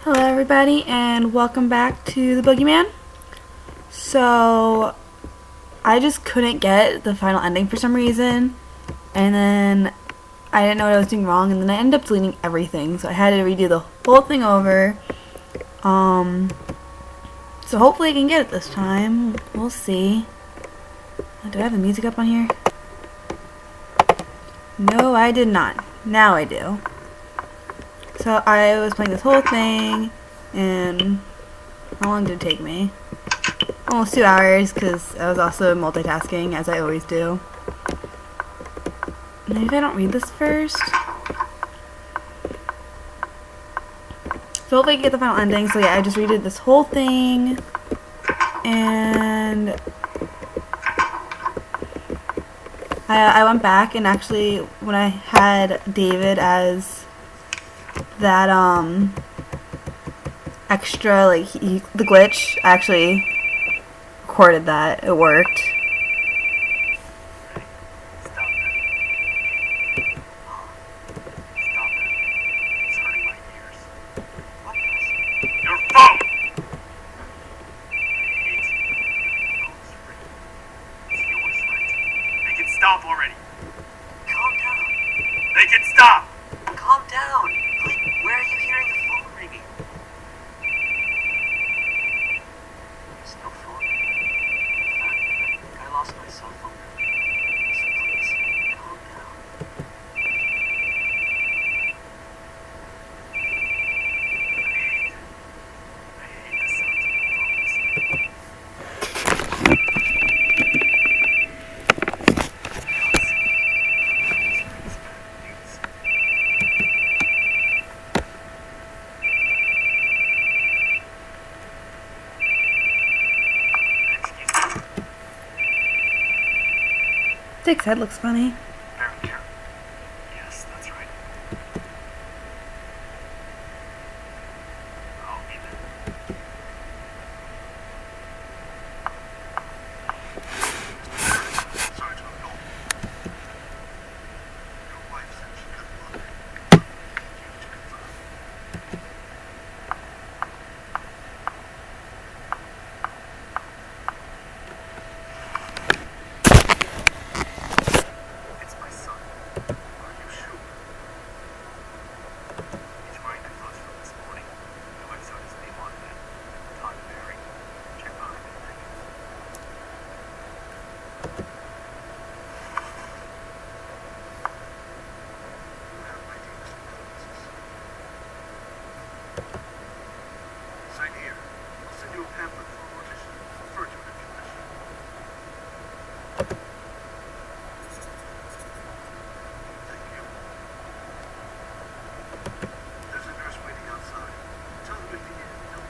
Hello everybody and welcome back to the Boogie Man. So I just couldn't get the final ending for some reason, and then I didn't know what I was doing wrong, and then I ended up deleting everything, so I had to redo the whole thing over. So hopefully I can get it this time. We'll see. Do I have the music up on here? No, I did not. Now I do. So I was playing this whole thing, and how long did it take me? Almost 2 hours, because I was also multitasking, as I always do. Maybe if I don't read this first. So hopefully I can get the final ending. So yeah, I just redid this whole thing, and I went back, and actually when I had David as that extra, like the glitch, I actually recorded that. It worked. Stop already. Calm down. Make it stop. Calm down. Like, where are you hearing the phone ringing? There's no phone. In fact, I think I lost my cell phone. So please, calm down. I hate the sound of phones. Dick's head looks funny. Very careful. Yes, that's right. I'll be there. Sorry to have called. Your wife said she got blood. You to confirm. It's my son. Are you sure? He's wearing the clothes from this morning. The wife saw his name on that. Todd Berry. Check on him and you have my deepest condolences. Sign here. I'll send you a pamphlet for a audition. Refer to it if you wish. Thank you. There's a nurse waiting outside. Tell them if you need any help.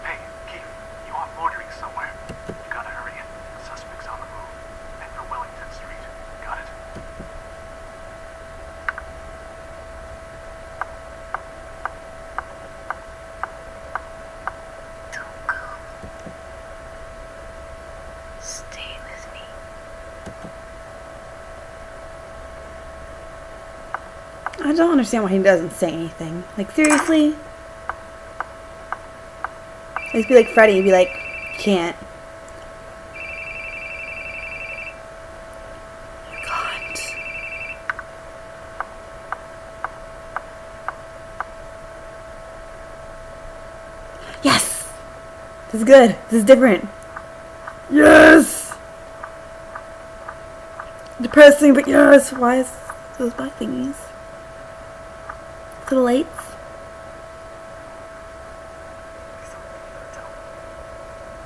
Hey, Keith, you are loitering somewhere. You gotta hurry in. The suspect's on the move. Head for Wellington Street. Got it? Don't go. Stay with me. I don't understand why he doesn't say anything. Like, seriously? He'd be like Freddy, he'd be like, can't. God. Yes! This is good. This is different. Yes! Depressing, but yes! Why is those black thingies? Little lights?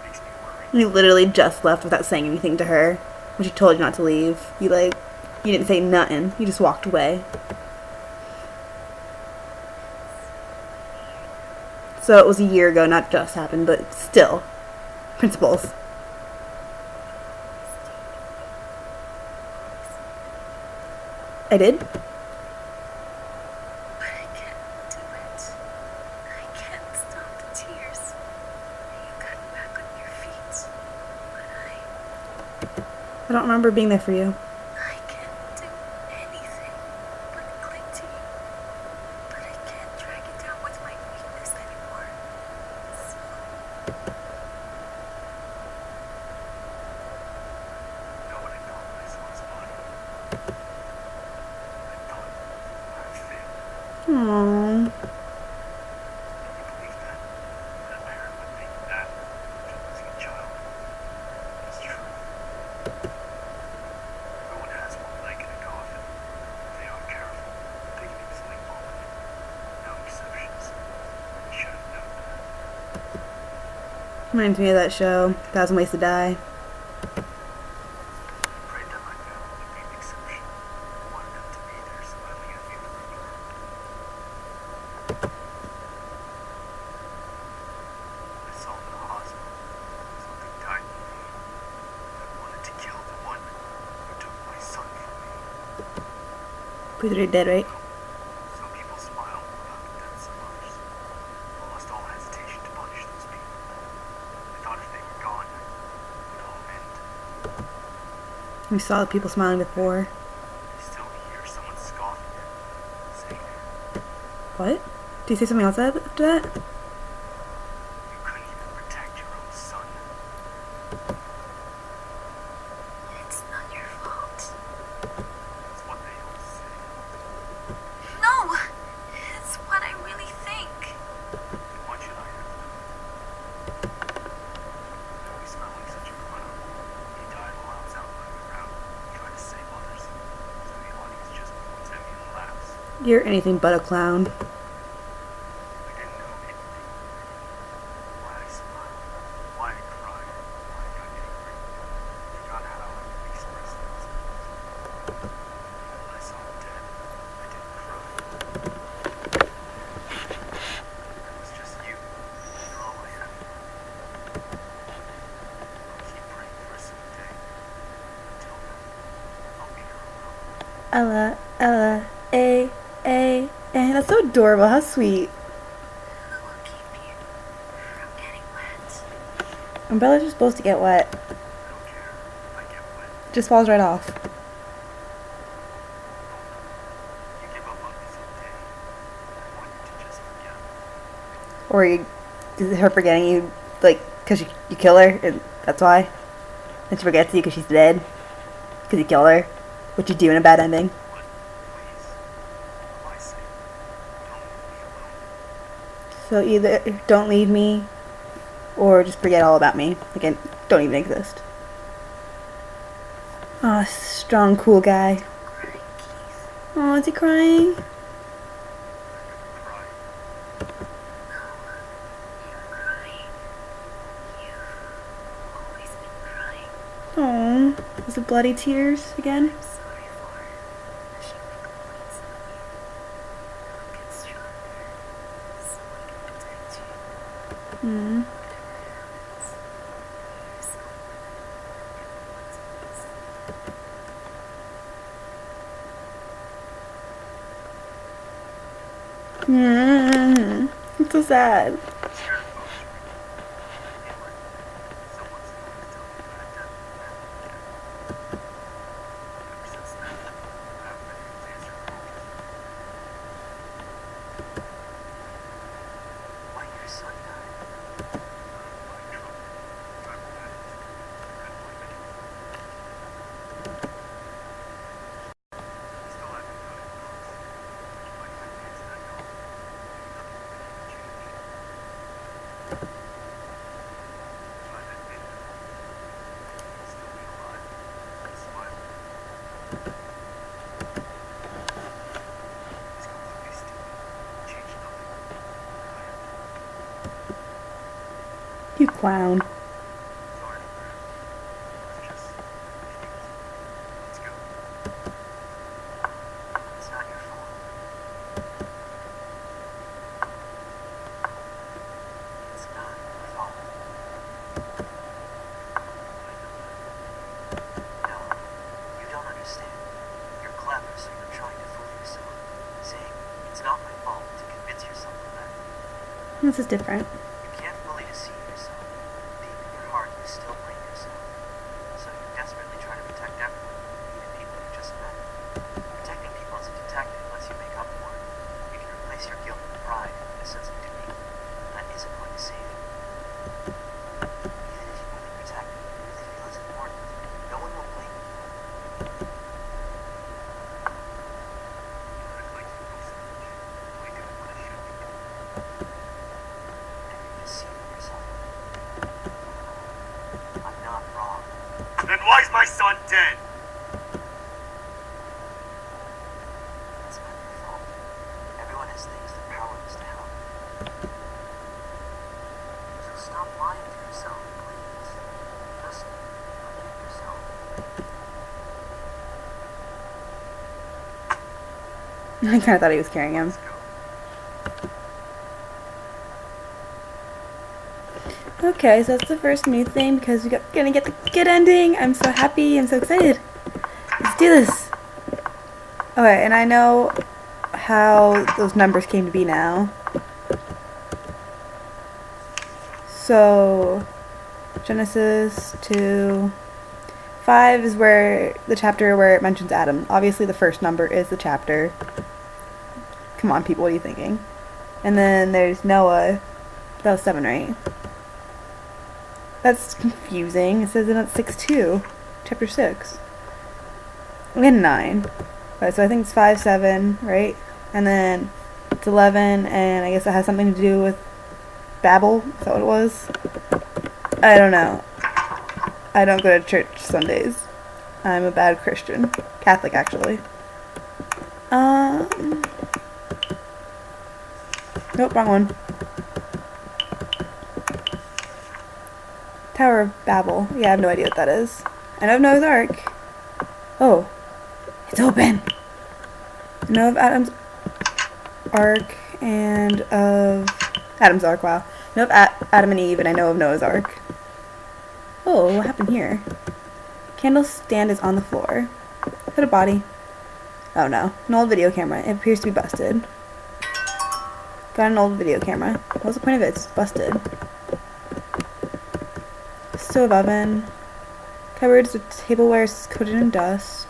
Makes me worry. You literally just left without saying anything to her when she told you not to leave. You didn't say nothing. You just walked away. So it was a year ago, not just happened, but still. Principles. I did? I don't remember being there for you. I can't do anything but cling to you. But I can't drag it down with my weakness anymore. So You know what I thought when I saw his body? I thought I failed. Aww. Can you believe that? That a parent would think that after losing a child. It's true. Everyone has one leg in a coffin. If they aren't careful, they can easily fall in it. No exceptions. I should have known that. Reminds me of that show, 1,000 Ways to Die. I prayed that my family would be an exception. I wanted them to be there smiling at me with a return. I saw him in the hospital. Something tied me. I wanted to kill the one who took my son from me. Pretty sure you're dead, right? Some people smile about the deaths of others. I lost all hesitation to punish those people. I thought if they were gone, it would all end. We saw the people smiling before. I still hear someone scoffing at me, saying, What? Did you say something else after that? "You couldn't even protect your own son." it's not your fault. That's what they always say. No! It's what I really think. Then what should I have done? Why we smell like such a clown? He died while I was out running around, trying to save others. So the audience just points at me and laughs. You're anything but a clown. I didn't know anything. Why I smiled, why I cried, why I got angry. I forgot how I would express those feelings. When I saw him dead, I didn't cry. It was just you. You're all I have. I'll keep praying for us someday. Until then, I'll be here alone. Ella, Ella, A. That's so adorable. How sweet. Who will keep you from getting wet? Umbrellas are supposed to get wet. I don't care if I get wet. Just falls right off. You give up on me someday. I want you to just forget. Or her forgetting you, like, because you kill her, and that's why. And she forgets you because she's dead. Because you kill her. What you do in a bad ending. But please, for my sake, don't leave me alone. So either don't leave me, or just forget all about me. Like, don't even exist. Oh, strong, cool guy. Cry, Keith. Oh, is he crying? Cry. No. You're crying. You've always been crying. Oh, is it bloody tears again? I'm sorry for pushing my complaints on you. I'll get stronger so I can protect you. Hmm. It's so sad. I'm scared of ghosts. I feel like someone's going to tell me about a death in the family. Ever since then, I haven't been able to answer calls. Why your son died? By truck. Driver died. Couldn't believe it. I still haven't got any thoughts. Like my kids that go. Nothing will make it change. But I admit it. He'll still be alive. And smiling. He's completely stupid. Changed nothing. I am. You clown. Sorry, Brad. I was just confused. Let's go. It's not your fault. It's not your fault. I know that. No, you don't understand. You're clever, so you're trying to fool yourself. Saying it's not my fault to convince yourself of that. This is different. You can't fully deceive yourself. Deep in your heart, you still blame yourself. So you desperately try to protect dead. It's not your fault. Everyone has things they're powerless to help. So stop lying to yourself, please. Just forgive yourself. I kind of thought he was carrying him. Okay, so that's the first new thing because we're gonna get the good ending. I'm so happy. I'm so excited. Let's do this. Okay, and I know how those numbers came to be now. So, Genesis 2. 5 is where the chapter where it mentions Adam. Obviously, the first number is the chapter. Come on, people, what are you thinking? And then there's Noah. That was 7, right? That's confusing. It says it at 6-2. Chapter 6. And 9. Right, so I think it's 5, 7, right? And then it's 11, and I guess it has something to do with Babel. Is that what it was? I don't know. I don't go to church Sundays. I'm a bad Christian. Catholic, actually. Nope, wrong one. Tower of Babel. Yeah, I have no idea what that is. I know of Noah's Ark. Oh. It's open! I know of Adam's Ark and of... Adam's Ark, wow. I know of Adam and Eve, and I know of Noah's Ark. Oh, what happened here? Candle stand is on the floor. Is that a body? Oh no. An old video camera. It appears to be busted. Got an old video camera. What's the point of it? It's busted. Stove oven. Cupboards with tableware is coated in dust.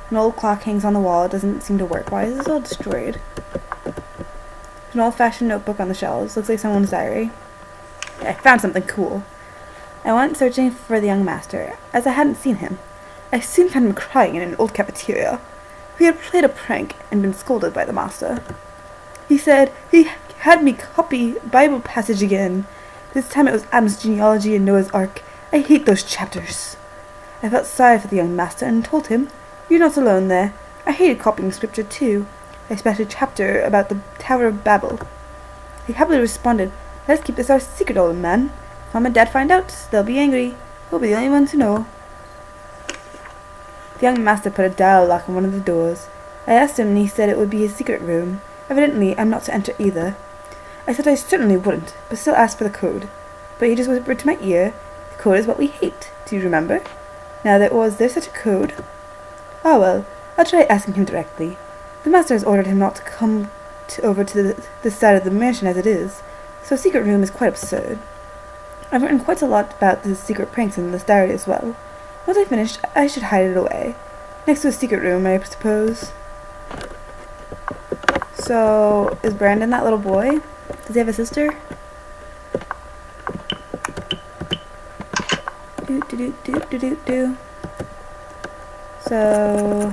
An old clock hangs on the wall. It doesn't seem to work. Why is this all destroyed? An old-fashioned notebook on the shelves. Looks like someone's diary. I found something cool. I went searching for the young master, as I hadn't seen him. I soon found him crying in an old cafeteria. We had played a prank and been scolded by the master. He said he had me copy Bible passage again. This time it was Adam's genealogy and Noah's Ark. I hate those chapters. I felt sorry for the young master and told him, "You're not alone there. I hated copying scripture too, especially a chapter about the Tower of Babel." He happily responded, "Let's keep this our secret, old man. If Mom and Dad find out, they'll be angry. We'll be the only ones who know." The young master put a dial lock on one of the doors. I asked him and he said it would be his secret room. Evidently, I'm not to enter either. I said I certainly wouldn't, but still asked for the code. But he just whispered to my ear, "The code is what we hate. Do you remember?" Now, was there such a code? Ah well, I'll try asking him directly. The master has ordered him not to come over to this side of the mansion as it is, so a secret room is quite absurd. I've written quite a lot about the secret pranks in this diary as well. Once I finish, I should hide it away. Next to a secret room, I suppose. So, is Brandon that little boy? Does he have a sister? So,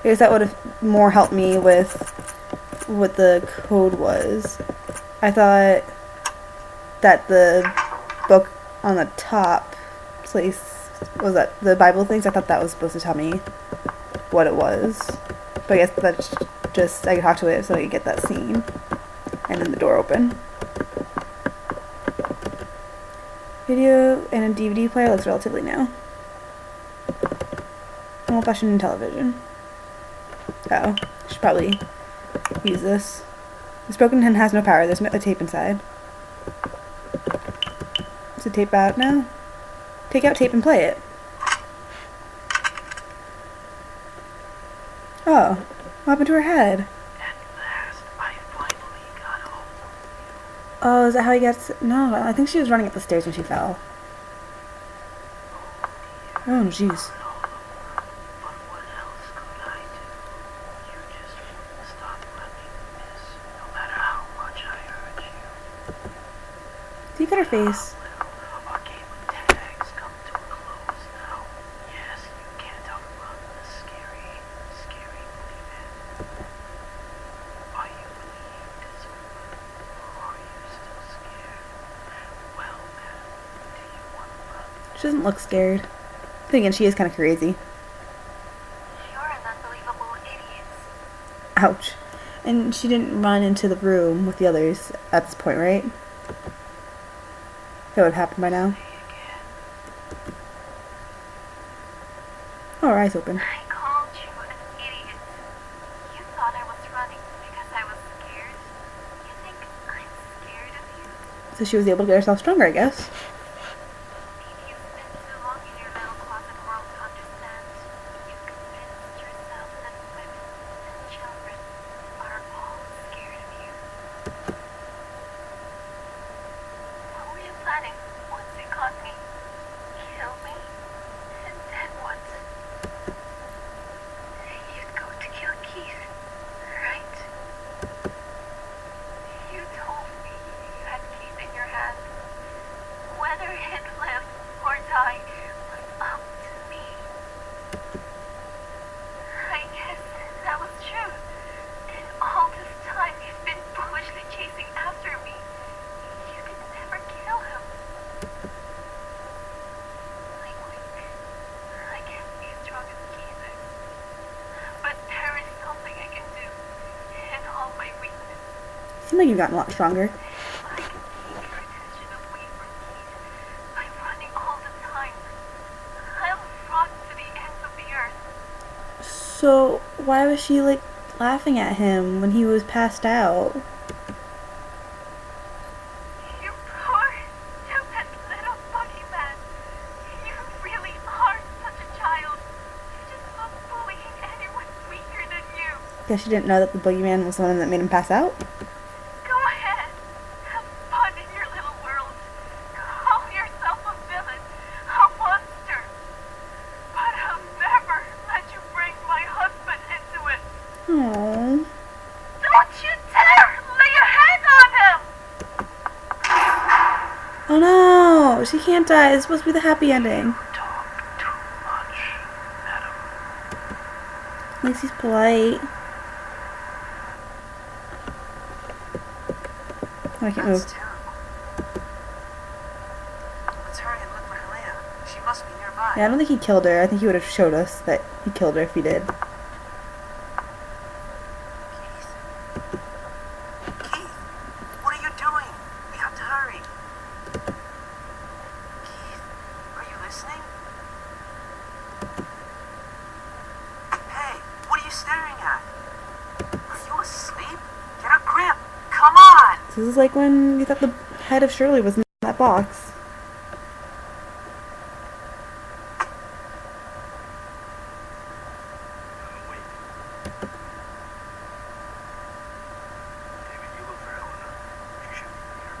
I guess that would have more helped me with what the code was. I thought that the book on the top place was that the Bible things. I thought that was supposed to tell me what it was, but I guess that's just I could talk to it so I could get that scene, and then the door open. Video and a DVD player looks relatively new. Old-fashioned television. Oh, I should probably use this. This broken hen has no power. There's a tape inside. Is the tape out now? Take out tape and play it. Oh, what happened to her head? At last, I finally got home. Oh, is that how he gets... No, I think she was running up the stairs when she fell. Oh, jeez. But what else could I do? You just wouldn't stop running, miss, no matter how much I hurt you. Look at her face. Well, our game of tags come to a close now. Yes, you can't outrun the scary, scary boogeyman. Are you relieved it's over? Or are you still scared? Well, then, do you want to run? She doesn't look scared. Then again, she is kind of crazy. You're an unbelievable idiot. Ouch. And she didn't run into the room with the others at this point, right? That would have happened by now. Oh, her eyes open. I called you an idiot. You thought I was running because I was scared. You think I'm scared of you? So she was able to get herself stronger, I guess. Maybe you've spent too long in your little closet world to understand. You convinced yourself that women and children are all scared of you. What were you planning once they caught me? Kill me? And then what? You'd go to kill Keith, right? You told me you had Keith in your hand. Whether he'd live or die was up to me. I guess that was true. And all this time you've been foolishly chasing after me. You could never kill him. I'm weak. I can't be as strong as Keith is. But there is something I can do. In all my weakness. Seems like you've gotten a lot stronger. I can keep your attention away from Keith by running all the time. I'll run to the ends of the earth. So, why was she, like, laughing at him when he was passed out? You poor, stupid little Boogie Man. You really are such a child. You just love bullying anyone weaker than you. Guess she didn't know that the boogeyman was the one that made him pass out? Go ahead. Have fun in your little world. Call yourself a villain, a monster. But I'll never let you bring my husband into it. Aww. Don't you dare lay a hand on him! Oh no! She can't die. It's supposed to be the happy ending. Talk too much, madam. At least he's polite. Oh, I can't move. That's terrible. Let's hurry and look for Helena. She must be nearby. Yeah, I don't think he killed her. I think he would have showed us that he killed her if he did. Keith, what are you doing? We have to hurry. Keith, are you listening? Hey, what are you staring at? Are you asleep? Get a grip. Come on. This is like when you thought the head of Shirley was in that box. I'm awake. David, you look for Helena. She should be here.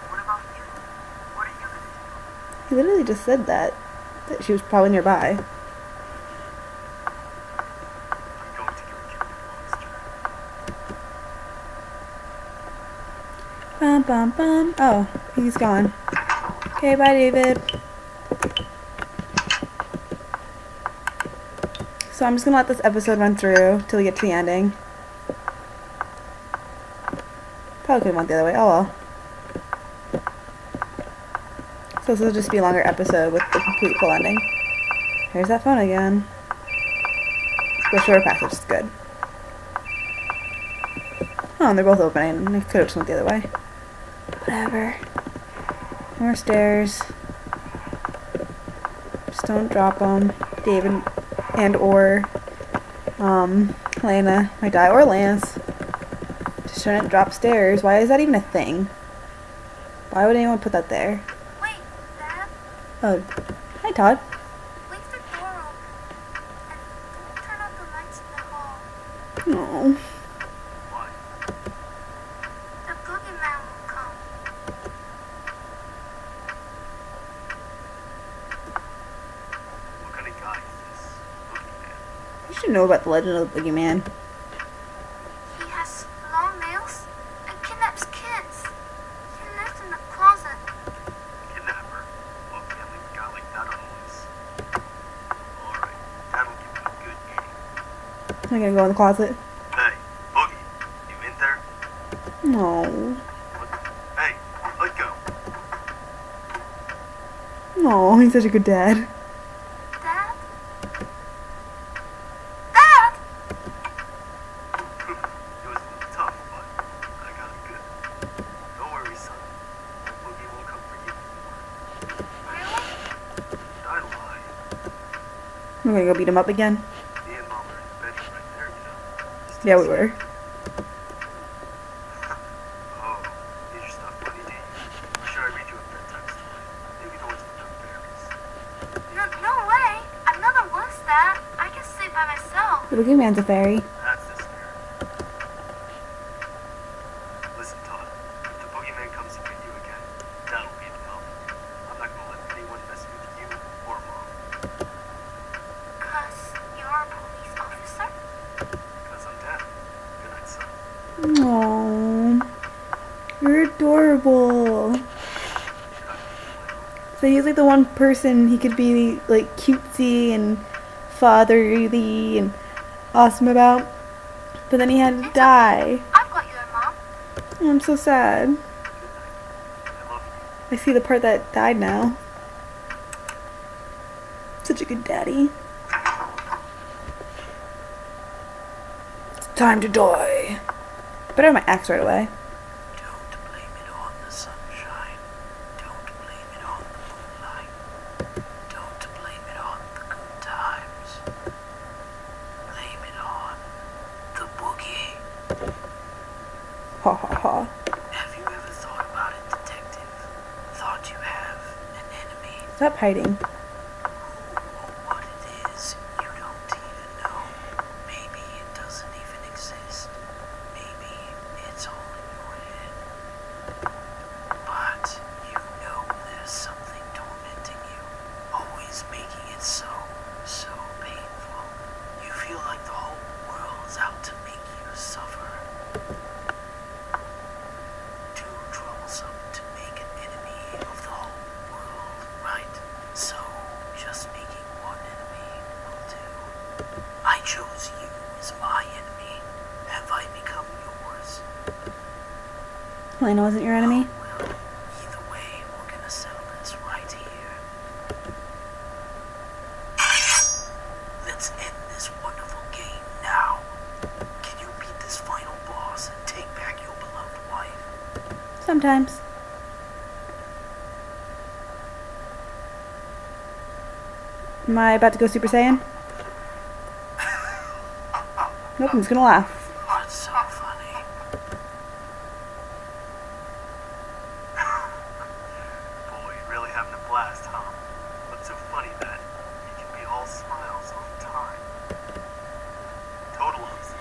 What about you? What are you gonna do? He literally just said that she was probably nearby. I'm going to go kill the monster. Bum bum bum. Oh, he's gone. Okay, bye, David. So I'm just gonna let this episode run through till we get to the ending. Probably could have went the other way. Oh well. So this will just be a longer episode with the complete full ending. Here's that phone again. The shorter passage is good. Oh, and they're both opening. I could have just went the other way. Whatever. More stairs. Just don't drop them. David and or Lana might die, or Lance. Just shouldn't drop stairs. Why is that even a thing? Why would anyone put that there? Wait, Dad, Oh, hi Todd. leave the door open. And don't turn on the lights in the hall. Oh, Why? The Boogie Man will come. What kind of guy is this? Boogie Man. you should know about the legend of the Boogie Man. He has long nails and kidnaps kids. He lives in the closet. Kidnapper. Well, can't leave a guy like that on the loose. Alright, that'll give him a good game. I'm gonna go in the closet. Hey, Boogie, you in there? No. Hey, let go. Oh, he's such a good dad. Dad? Dad! It was tough, but I got it good. Don't worry, son. Boogie won't come for you anymore. Really? I lie. We're gonna go beat him up again. Me and Mom are in the bedroom right there, you know. Just Yeah, we text. were. Oh, is your stuff funny, Dave? Or should I read you a bedtime story? Maybe the ones with no fairies. No way. I've never was that. I can sleep by myself. The Boogie Man's a fairy. That's the spirit. Listen, Todd. If the boogeyman comes to get you again, that'll be enough. I'm not gonna let anyone mess with you or Mom. 'Cause you're a police officer? Because I'm dead. Good night, son. Aww. You're adorable. So he's like the one person he could be like cutesy and fatherly and awesome about. But then he had to die. I've got you, Mom. Oh, I'm so sad. Good night. I love you. I see the part that died now. Such a good daddy. It's time to die. Better have my axe right away. Don't blame it on the sunshine. Don't blame it on the moonlight. Don't blame it on the good times. Blame it on the boogie. Ha ha ha. Have you ever thought about it, detective? Thought you have an enemy? Stop hiding. Who or what it is, you don't even know. Maybe it doesn't even exist. Maybe it's all in your head. But you know there's something tormenting you, always making it so painful. You feel like the whole world's out to make you suffer. Too troublesome to make an enemy of the whole world, right? So, just making one enemy will do. I chose you as my enemy. Have I become yours? Helena wasn't your enemy? Well, either way, we're gonna settle this right here. Let's end this wonderful game now. Can you beat this final boss and take back your beloved wife? Sometimes. Am I about to go Super Saiyan? Nope, I'm just gonna laugh. That's so funny. Boy, you're really having a blast, huh? What's so funny that you can be all smiles all the time? Total opposite.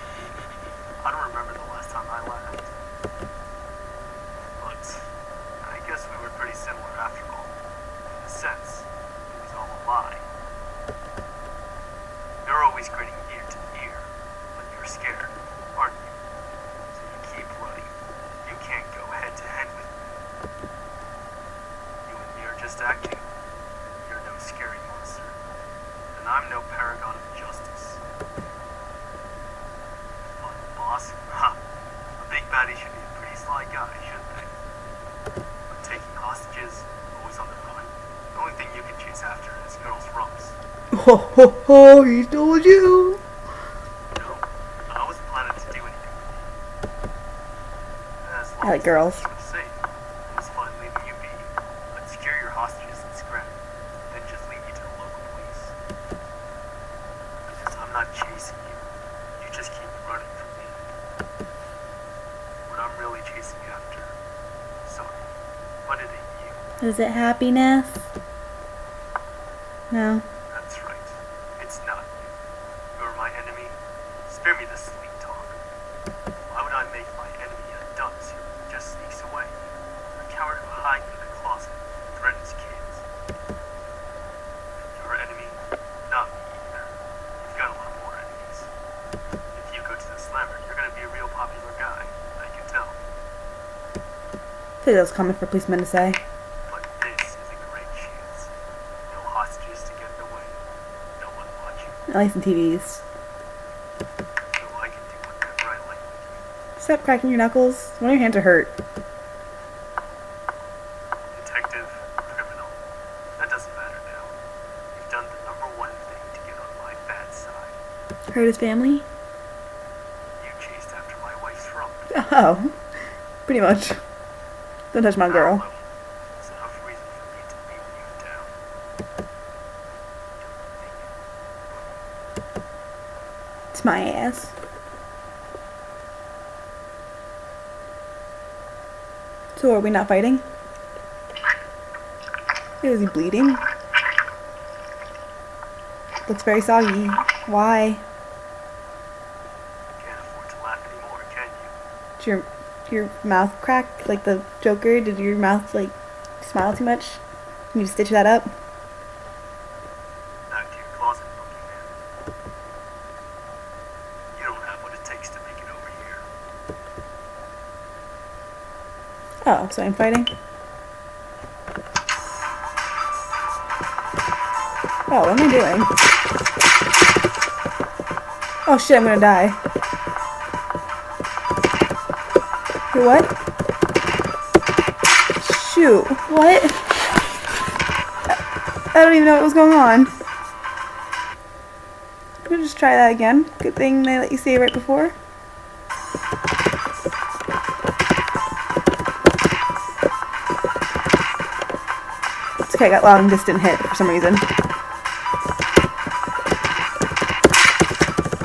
I don't remember the last time I laughed. But I guess we were pretty similar after all. In a sense, it was all a lie. You're always grinning ear to ear, but you're scared, aren't you? So you keep running. You can't go head to head with me. You and me are just acting. You're no scary monster. And I'm no paragon of justice. Final boss? Ha! A big baddie should be a pretty sly guy, shouldn't they? But taking hostages, always on the run. The only thing you can chase after is girls' rumps. Ho ho ho, he told you. No, I wasn't planning to do anything with you. As long I like as girls. you were safe, it was fun leaving you be. I'd secure your hostages and scrap, then just leave you to the local police. Because I'm not chasing you. You just keep running from me. What I'm really chasing after, sorry, but it ain't you. Is it happiness? No. That's right. It's not you. You're my enemy. Spare me the sweet talk. Why would I make my enemy a dunce who just sneaks away? A coward who hides in the closet and threatens kids. Your enemy? Not me either. You've got a lot more enemies. If you go to the slammer, you're gonna be a real popular guy. I can tell. I think that was common for policemen to say. But this is a great chance. No hostages to get in the way. No one watching. At least in TVs. So I can do whatever I like with you. Stop cracking your knuckles. One of your hands are hurt. Detective, criminal. That doesn't matter. Hurt his family? You chased after my wife's throat. Oh, pretty much. Don't touch my girl. Well, it's enough reason for me to beat you down. It's my ass. So are we not fighting? Is he bleeding? Looks very soggy. Why? Can't afford to laugh anymore, can you? Did your mouth crack like the Joker? Did your mouth like smile too much? Can you stitch that up? Back to your closet, Boogie Man. You don't have what it takes to make it over here. Oh, so I'm fighting? Oh, what am I doing? Oh shit, I'm gonna die. Wait, what? Shoot, what? I don't even know what was going on. We'll just try that again. Good thing they let you see it right before. It's okay, I got loud and distant hit for some reason.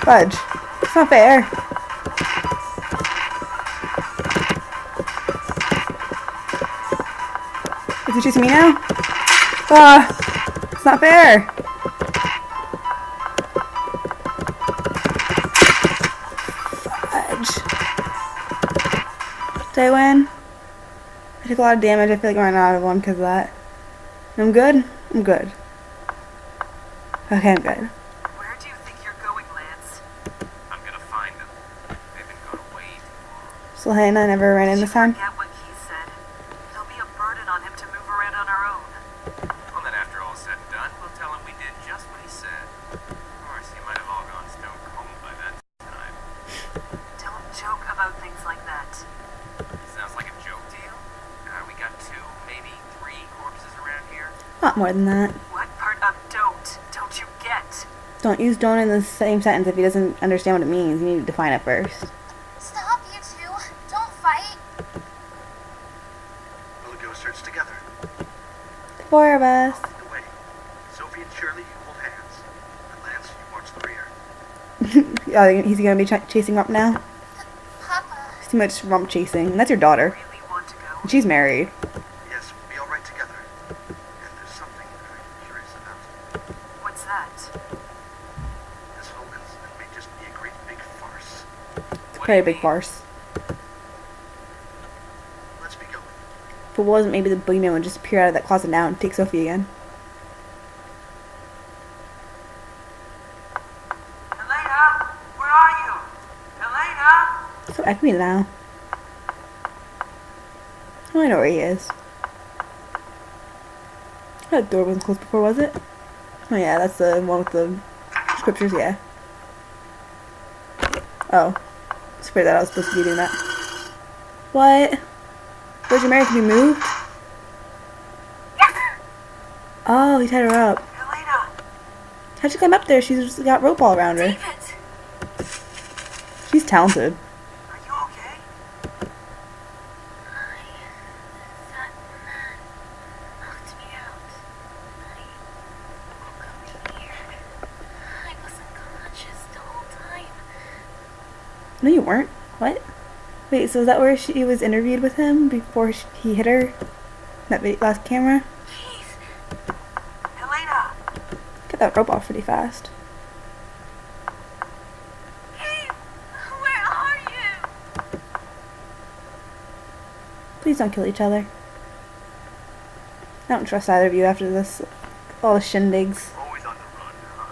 Fudge. It's not fair. Is he chasing me now? Ah! It's not fair! Fudge. Did I win? I took a lot of damage. I feel like I'm running out of one because of that. I'm good? I'm good. Okay, I'm good. Where do you think you're going, Lance? I'm gonna find them. They've been gone way too long. So Hannah never ran in this time? Forget what he said. It'll be a burden on him to move around on our own. Well, then after all said and done, we'll tell him we did just what he said. Of course, you might have all gone stone cold by that time. Don't joke about things like that. Sounds like a joke to you? We got 2, maybe 3 corpses around here. A lot more than that. What part of don't you get? Don't use don't in the same sentence if he doesn't understand what it means. You need to define it first. Stop, you two. Don't fight. We'll go search together. 4 of us. I'll lead the way. Sophie and Shirley, you hold hands. And Lance, you march the rear. Oh, he's gonna be chasing Rump now? Papa. Too much Rump chasing. That's your daughter. Really want to go? And she's married. Yes, we'll be all right together. And there's something I'm curious about. What's that? This whole incident may just be a great big farce. It's a very big farce. Let's be going. If it wasn't, maybe the boogeyman would just appear out of that closet now and take Sophie again. Elena, where are you? Elena? So echoey now. Oh, I know where he is. That door wasn't closed before, was it? Oh yeah, that's the one with the scriptures, yeah. Oh. I swear that I was supposed to be doing that. What? Virgin Mary can be moved? Oh, he tied her up. Elena! How'd she climb up there? She's just got rope all around her. David! She's talented. Are you okay? That man knocked me out. I woke up here. I wasn't conscious the whole time. No, you weren't. What? Wait, so is that where she was interviewed with him before he hit her? That last camera? Please. Elena! Get that rope off pretty fast. Hey, where are you? Please don't kill each other. I don't trust either of you after this. All the shindigs. Always on the run, huh?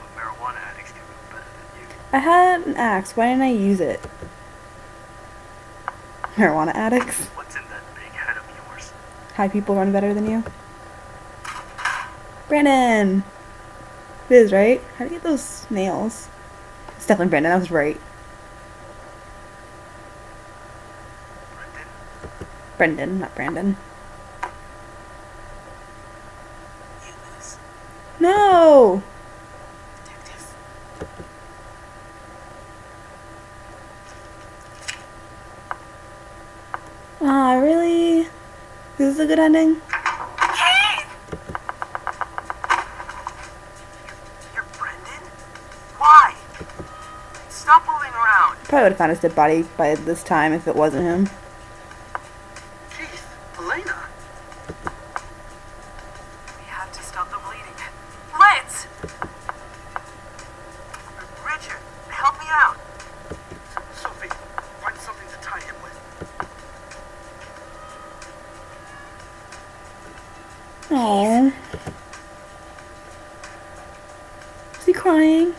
But marijuana addicts can move better than you. I had an axe. Why didn't I use it? Marijuana addicts? What's in that big head of yours? High people run better than you. Brandon! It is, right? How do you get those nails? It's definitely Brandon. That was right. Brendan? Brendan, not Brandon. You lose. No! Detective. Aw, really? This is a good ending? You're Brendan? Why? Stop moving around. Probably would have found his dead body by this time if it wasn't him. Jeez, Elena. We have to stop the bleeding. Let's! Richard, help me out. Sophie, find something to tie him with. Aww. Is he crying?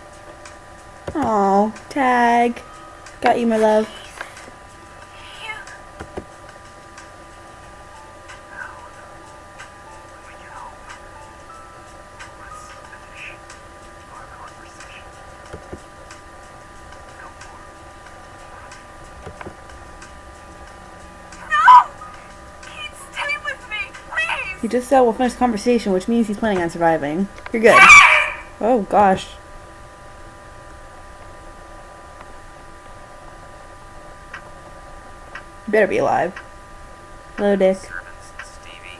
Aw, Tag. Got you, my love. You. Now, when we get home, let's finish our conversation. No more. No! Keith, stay with me, please! He just said we'll finish the conversation, which means he's planning on surviving. You're good. Oh, gosh. You better be alive. Hello, Dick. Servants, Stevie,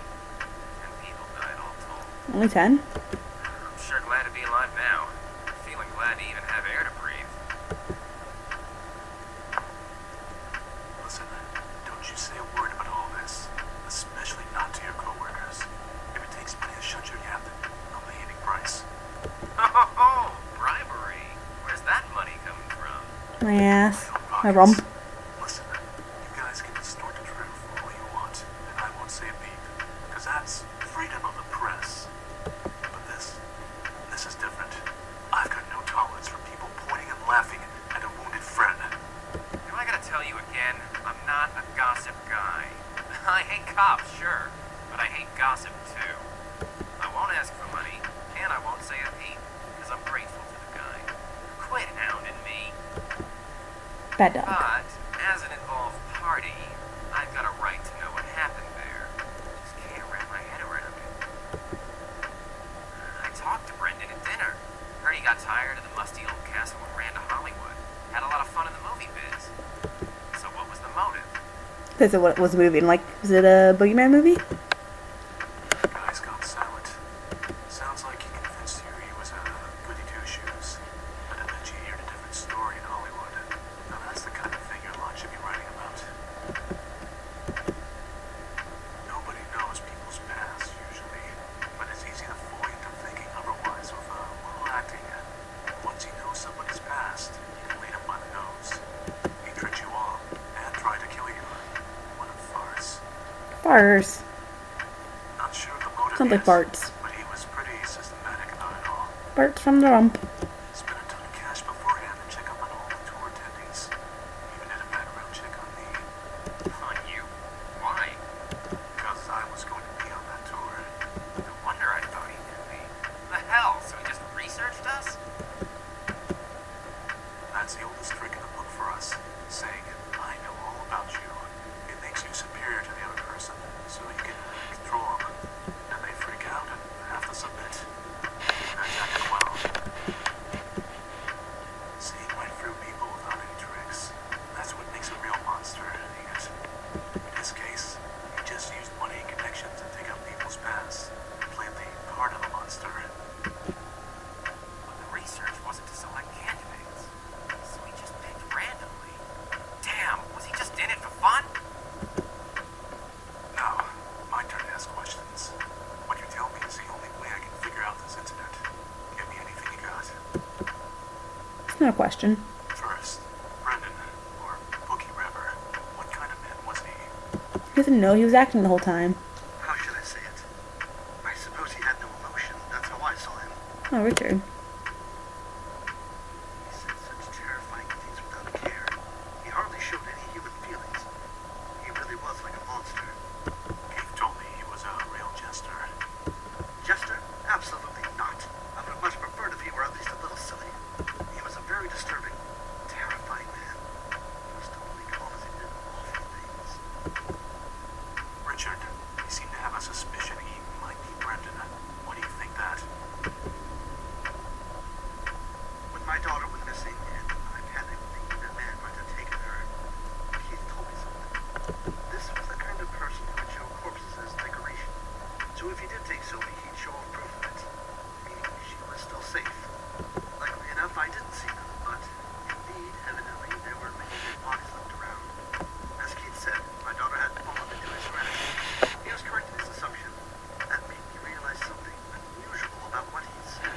10 people died all told. Only 10? I'm sure glad to be alive now. Feeling glad to even have air to breathe. Listen, don't you say a word about all this, especially not to your coworkers. If it takes money to shut your gap, I'll pay any price. Oh, bribery. Where's that money coming from? My ass. My Pockets. rump. Listen, you guys can distort the truth all you want, and I won't say a peep, because that's freedom of the press. But this is different. I've got no tolerance for people pointing and laughing at a wounded friend. Do I gotta tell you again? I'm not a gossip guy. I hate cops, sure, but I hate gossip too. I won't ask for money, and I won't say a peep, because I'm grateful to the guy. Quit hounding me. Bad dog. But, as an involved party, I've got a right to know what happened there. Just can't wrap my head around it. I talked to Brendan at dinner. Heard he got tired of the musty old castle and ran to Hollywood. Had a lot of fun in the movie biz. So what was the motive? This is what was the movie. Like, was it a Boogie Man movie? Guy's gone silent. Sounds like he convinced you he was a goody two-shoes. But I bet you heard a different story in Hollywood. Now that's the kind of thing your lot should be writing about. Nobody knows people's past, usually. But it's easy to fool you into thinking otherwise with a little acting. Once you know somebody's past, you can lead them by the nose. He tricked you all and tried to kill you. What a farce. Farts. Not sure the motive Sounds like is, farts. but he was pretty systematic about it all. Farts from the rump. Spent a ton of cash beforehand to check up on all the tour attendees. Even did a background check on me, On you? Why? because I was going to be on that tour. No wonder I thought he knew me. The hell? So he just researched us? That's the oldest trick in the book for us, saying, I know all about you. It makes you superior to the other person, so you can control them. And they freak out and have to submit. That's acting well. Seeing right through people without any tricks. That's what makes a real monster, ain't it? In this case, he just used money and connections to take out people's past. Played the part of a monster. But the research wasn't to select candidates. So he just picked randomly. Damn, was he just in it for fun? Now, my turn to ask questions. What you tell me is the only way I can figure out this incident. Give me anything you got. It's not a question. First, Brendan, or Boogie River. What kind of man was he? He doesn't know he was acting the whole time. How should I say it? I suppose he had no emotion. That's how I saw him. Oh, Richard. He said such terrifying things without a care. He hardly showed any human feelings. He really was like a monster. Keith told me he was a real jester. Jester? Absolutely not. I would have much preferred if he were at least a little silly. He was a very disturbing, terrifying man. He was totally calm as he did awful things. Richard, you seem to have a suspicion he might be Brendan. What do you think that? When my daughter went missing and I panicked thinking that man might have taken her, Keith told me something. This was the So if he did take Sophie, he'd show off proof of it, meaning she was still safe. Luckily enough, I didn't see them, but indeed, evidently, there were many dead bodies left around. As Keith said, my daughter had fallen into his grasp. He was correct in his assumption. That made me realize something unusual about what he said.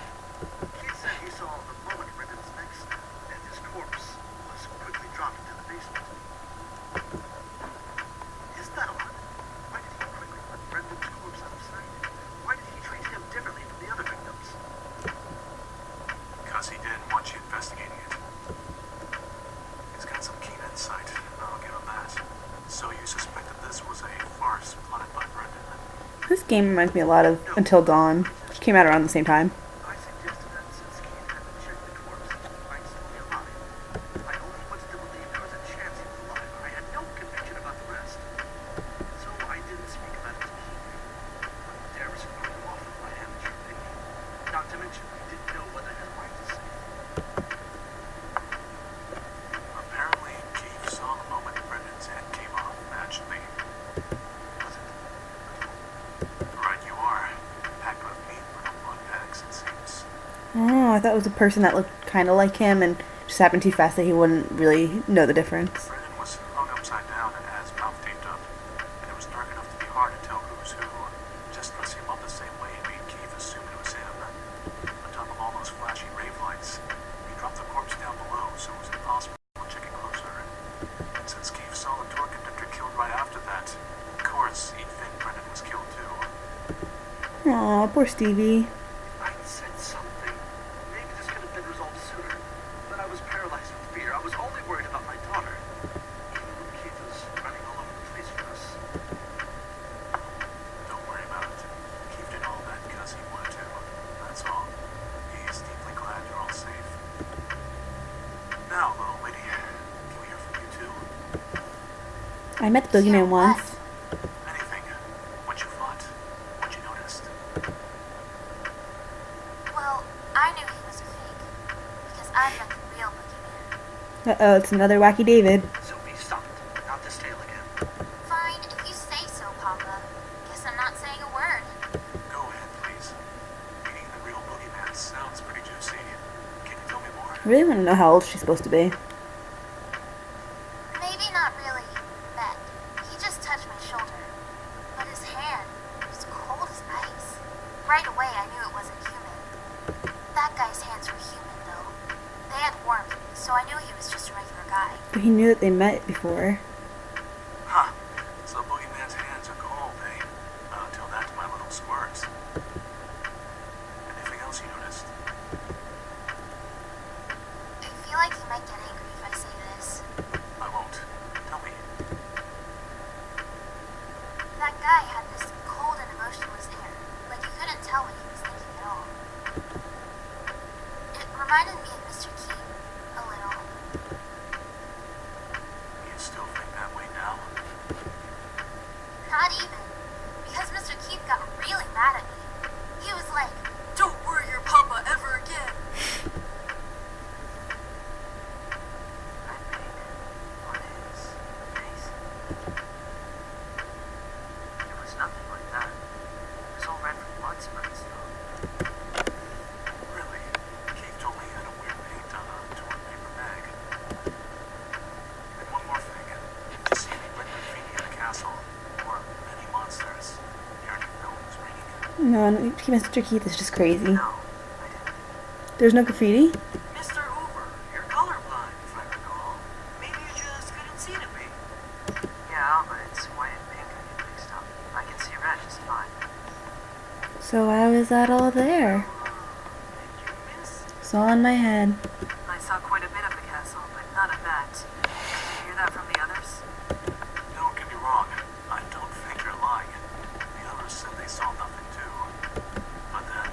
Keith said he saw the moment Brendan's neck snapped, and his corpse was quickly dropped into the basement. Isn't that odd? Why did he quickly put Brendan's corpse out of sight? Why did he treat him differently from the other victims? Because he didn't want you investigating it. He's got some keen insight, I'll give him that. So you suspected this was a farce plotted by Brendan? This game reminds me a lot of Until Dawn, which came out around the same time. I suggested that since Keith hadn't checked the corpse, he might still be alive. I only wanted to believe there was a chance he was alive. I had no conviction about the rest. So I didn't speak about it to Keith. Wouldn't dare risk throwing him off with my amateur opinion. Not to mention, I didn't know whether his wife was safe. Apparently, Keith saw the moment Brendan's head came off, naturally. Was it? Right you are. Packed with meat for the blood bags, it seems. Oh, I thought it was a person that looked kind of like him and just happened too fast that he wouldn't really know the difference. Brendan was hung upside down and had his mouth taped up, and it was dark enough to be hard to tell who's who. Just dressing him up the same way made Keith assume it was him. On top of all those flashy rave lights, he dropped the corpse down below, so it was impossible to check it closer. And since Keith saw the tour conductor killed right after that, of course he'd think Brendan was killed too. Aw, poor Stevie. I said something. Maybe this could have been resolved sooner. But I was paralyzed with fear. I was only worried about my daughter. Even when Keith was running all over the place for us. Don't worry about it. Keith did all that because he wanted to. That's all. He's deeply glad you're all safe. Now, little lady, can we hear from you too? I met the Boogie Man once. Anything. What you thought? What you noticed? Well, I knew he was a fake. Because I met the real Boogie Man. Uh-oh, it's another Wacky David. Sophie, stop it. Not this tale again. Fine, if you say so, Papa. Guess I'm not saying a word. Go ahead, please. Meeting the real Boogie Man sounds pretty juicy. Can you tell me more? I really want to know how old she's supposed to be. Maybe not really, but he just touched my shoulder. But his hand was cold as ice. Right away, I knew it wasn't human. That guy's hands were human, though. They had warmth, so I knew he was just a regular guy. But he knew that they met before. Huh. So Boogie Man's hands are cold, eh? I'll tell that to my little squirts. Anything else you noticed? I feel like he might get angry if I say this. I won't. Tell me. That guy had this cold and emotionless air, like you couldn't tell what he was thinking at all. It reminded me of Mr. Keith, a little. You still think that way now? Not even. Because Mr. Keith got really mad at me. He was like, "Don't worry your papa ever again." I think on his face. It was nothing like that. It was all red from blood spurts, though. Really? Keith told me he had a weird paint on a torn paper bag. And one more thing. Did you see any red graffiti in the castle? Or any monsters? Hear any films ringing? No, Mr. Keith is just crazy. No, I didn't. There's no graffiti? Mr. Hoover, you're colorblind, if I recall. Maybe you just couldn't see to me. Yeah, but it's white and pink I get mixed up. I can see red just fine. So why was that all there? Did you miss? It's all in my head. I saw quite a bit of the castle, but none of that. Did you hear that from the others? Don't get me wrong. I don't think you're lying. The others said they saw nothing too. But then,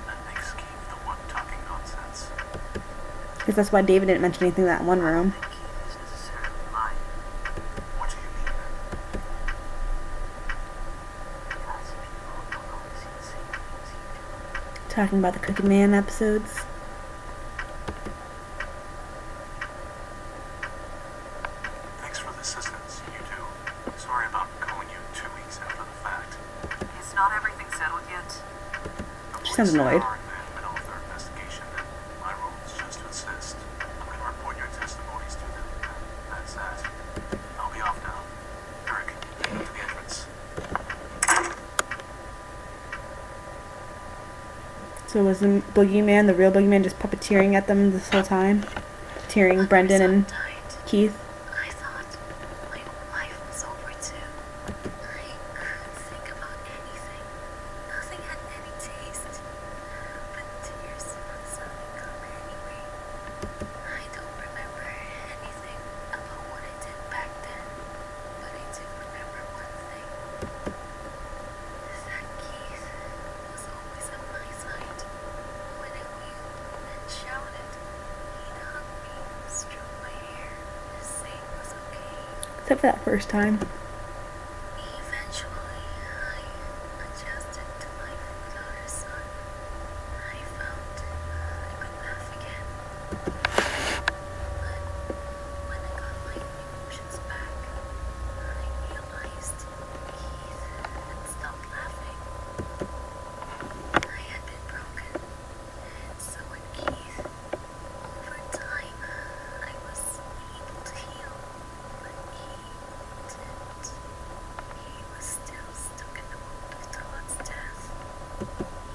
that makes Keith the one talking nonsense. Because that's why David didn't mention anything in that one I room. don't think Keith is necessarily lying. What do you mean? Because people don't always see the same things he do. Talking about the Cookie Man episodes. Thanks for the assistance, you two. Sorry about calling you 2 weeks after the fact. It's not everything's She sounds Police annoyed. are in the middle of their investigation. My role is just to assist. I'm going to report your testimonies to them. That's that. I'll be off now. Eric, take them to the entrance. So was the boogeyman, the real boogeyman, just puppeteering at them this whole time? Puppeteering Brendan and Keith? I thought my life was over too. I couldn't think about anything. Nothing had any taste. But tears would suddenly come anyway. I don't remember anything about what I did back then. But I do remember one thing. That Keith was always on my side. When I wheeled and shouted, he'd hug me, stroke my hair, say it was okay. Except for that first time. Eventually, I adjusted to life without her son. I found I could laugh again. But when I got my emotions back, I realized Keith had stopped laughing. I had been broken, and so had Keith. Over time, I was able to heal, but he didn't. He was still stuck in the mold of Todd's death.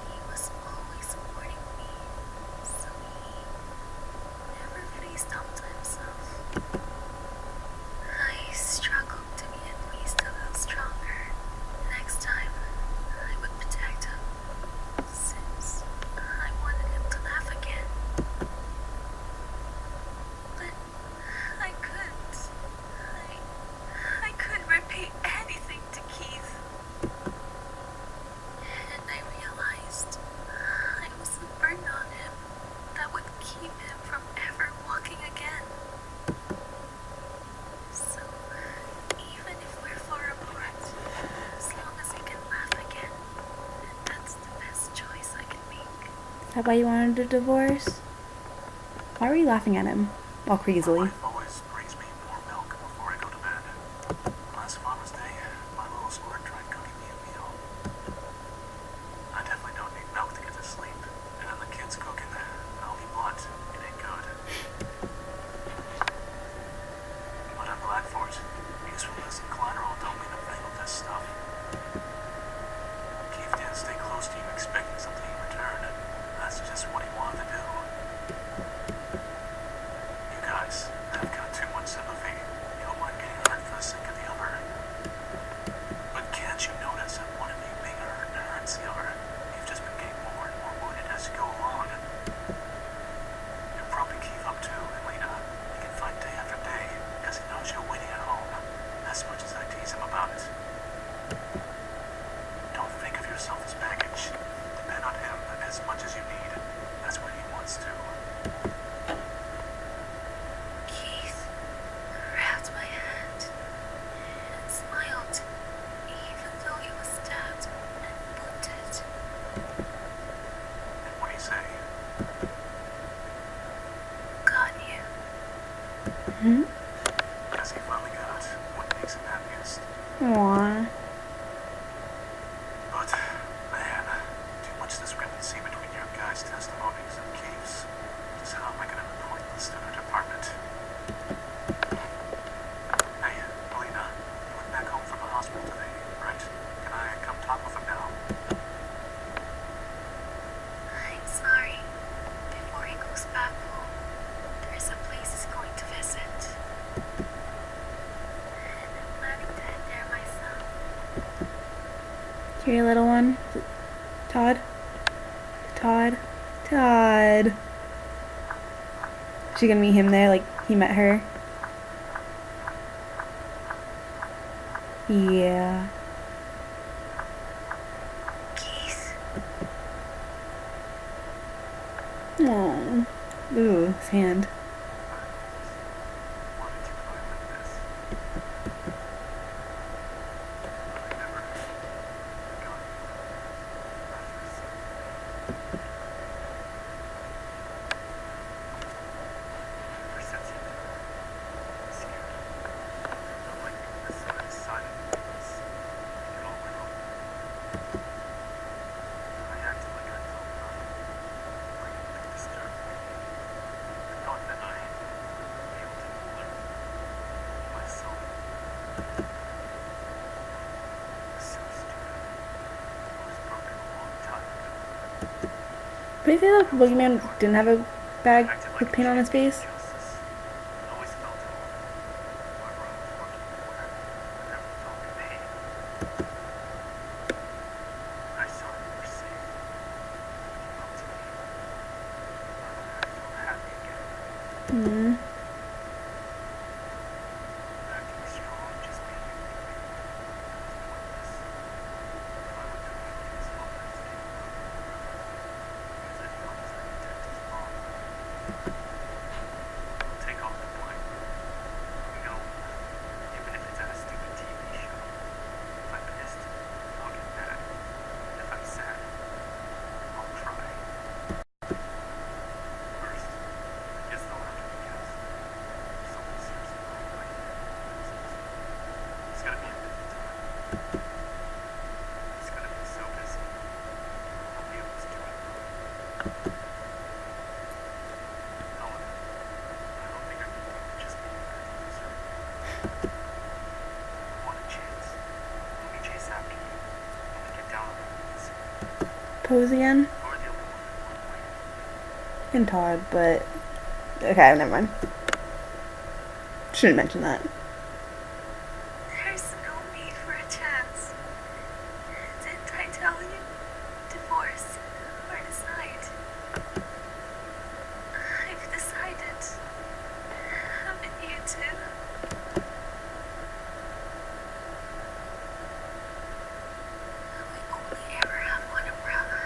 He was always warning me, so he never faced up to himself. I struggled to be at least a little stronger. Next time, I would protect him, since I wanted him to laugh again. But I couldn't. I couldn't repay anything to Keith. And I realized I was a burden on him that would keep him from ever walking again. So, even if we're far apart, as long as he can laugh again, that's the best choice I can make. Is that why you wanted a divorce? Why were you laughing at him all My crazily? wife always brings me more milk before I go to bed. Last Father's Day, my little squirt tried cooking me a meal. I definitely don't need milk to get to sleep. And then the kids cooking, I'll be blunt, it ain't good. But I'm glad for it. Usefulness and collateral don't mean a thing with this stuff. Keith didn't stay close to you expecting something in return. That's just what he wanted to do. You guys have got too much sympathy. You don't mind getting hurt for the sake of the other. But can't you notice that one of you being hurt hurts the other? You've just been getting more and more wounded as you go along. You're propping Keith up too, and Lena. He can fight day after day because he knows you're waiting at home. As much as I tease him about it. Don't think of yourself as baggage. Depend on him as much as you need. That's what he wants to. Keith grabbed my hand and smiled, even though he was stabbed and wounded. And what do you say? Got you. Hmm? Because he finally got what makes him happiest. Aww. But, man, too much discrepancy between your guys' testimonies and Keith's. Just how am I going to report this to the department? Hey, Alina, you went back home from the hospital today, right? Can I come talk with him now? I'm sorry. Before he goes back home, there's a place he's going to visit. And I'm planning to head there myself. Here, little one. Todd? Todd? Todd. She gonna meet him there like he met her? Yeah. Keith, Aww. Ooh, his hand. Why did you cry like this? I never forgot you. After ever since you did, I'm scared. I'm like the side of silent movies. It all went wrong. I acted like I felt What do you say the boogeyman didn't have a bag with paint on his face? Justice. I always felt at home. Whoever I was working for, I never felt the pain. I saw you were safe. You came up to me. I felt happy again. Hmm. Acting strong just made you weak. I was pointless. I would never forget his father's name. Because I knew I was going to protect his mom. I'll take all the blame. I'm gonna laugh, even if it's at a stupid TV show. If I'm pissed, I'll get mad. If I'm sad, I'll cry. First, I guess they'll have to be cast. Someone seriously might like it. It's gonna be a busy time. It's gonna be so busy. I'll be able to do it. Helen, I don't think I can do it just being a good loser. I want a chance. Let me chase after you. Let me get down on my knees. Pose again? You're the only one that won't wait. And Todd, but okay, never mind. Shouldn't mention that. There's no need for a chance. Didn't I tell you? Divorce or decide. I've decided. Haven't you too? We only ever have one umbrella,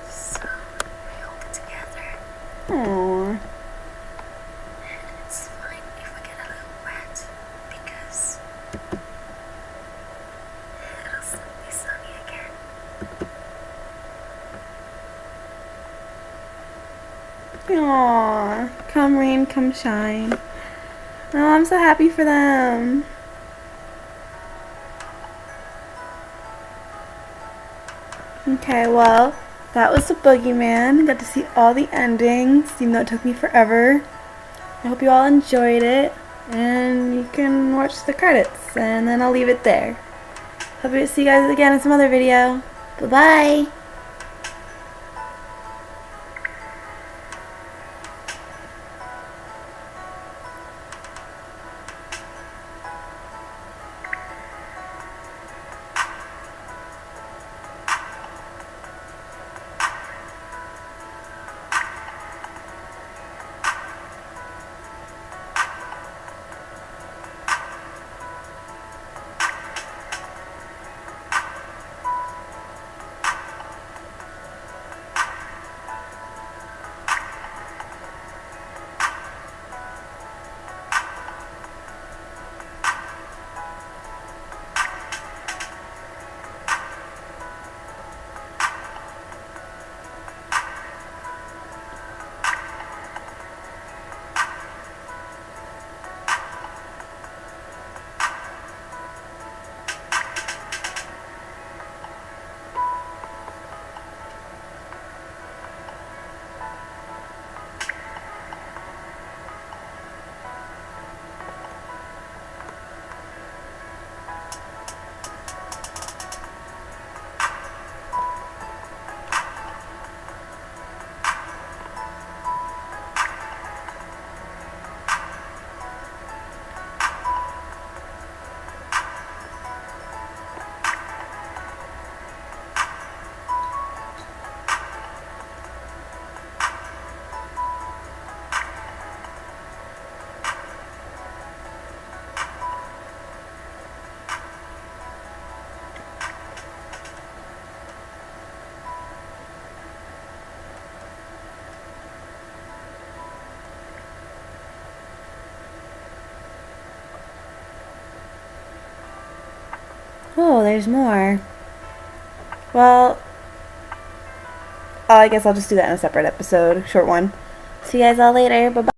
so we hold it together. Aww. It's fine if we get a little wet, because it'll soon be sunny again. Aww. Come rain, come shine. Oh, I'm so happy for them. Okay, well, that was the Boogeyman. Got to see all the endings, even though it took me forever. I hope you all enjoyed it, and you can watch the credits, and then I'll leave it there. Hope to see you guys again in some other video. Bye-bye! Oh, there's more. Well, I guess I'll just do that in a separate episode, short one. See you guys all later. Bye-bye.